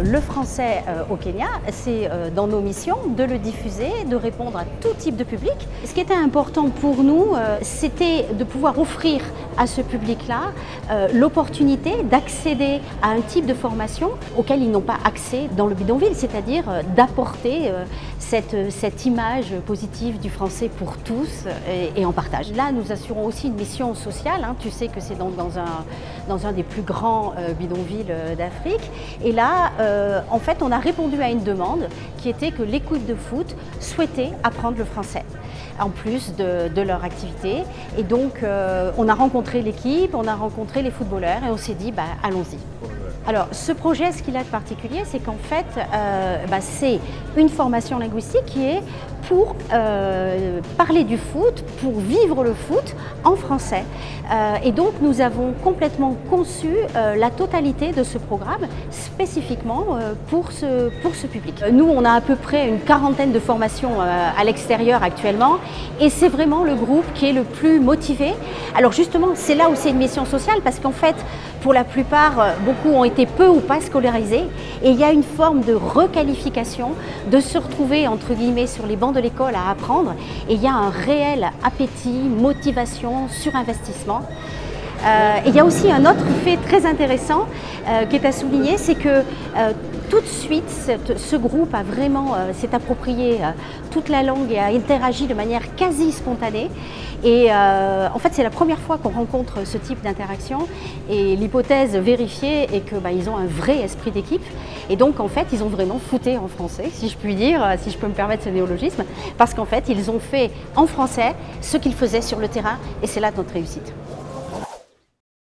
le français au Kenya, c'est dans nos missions de le diffuser, de répondre à tout type de public. Ce qui était important pour nous, c'était de pouvoir offrir à ce public-là l'opportunité d'accéder à un type de formation auquel ils n'ont pas accès dans le bidonville, c'est-à-dire d'apporter cette image positive du français pour tous et en partage. Là, nous assurons aussi une mission sociale. Tu sais que c'est dans un des plus grands bidonvilles d'Afrique. Et là, en fait, on a répondu à une demande qui était que l'équipe de foot souhaitait apprendre le français en plus de leur activité. Et donc, on a rencontré l'équipe, on a rencontré les footballeurs et on s'est dit, allons-y. Alors, ce projet, ce qu'il a de particulier, c'est qu'en fait, c'est une formation linguistique qui est pour parler du foot, pour vivre le foot en français. Et donc, nous avons complètement conçu la totalité de ce programme spécifiquement pour ce public. Nous, on a à peu près une quarantaine de formations à l'extérieur actuellement et c'est vraiment le groupe qui est le plus motivé. Alors justement, c'est là où c'est une mission sociale parce qu'en fait, pour la plupart, beaucoup ont été peu ou pas scolarisés et il y a une forme de requalification, de se retrouver entre guillemets sur les bancs de l'école à apprendre et il y a un réel appétit, motivation, surinvestissement. Et il y a aussi un autre fait très intéressant qui est à souligner, c'est que tout de suite, ce groupe a vraiment s'est approprié toute la langue et a interagi de manière quasi spontanée. Et en fait, c'est la première fois qu'on rencontre ce type d'interaction. Et l'hypothèse vérifiée est qu'ils ont un vrai esprit d'équipe. Et donc, en fait, ils ont vraiment footé en français, si je puis dire, si je peux me permettre ce néologisme, parce qu'en fait, ils ont fait en français ce qu'ils faisaient sur le terrain. Et c'est là notre réussite.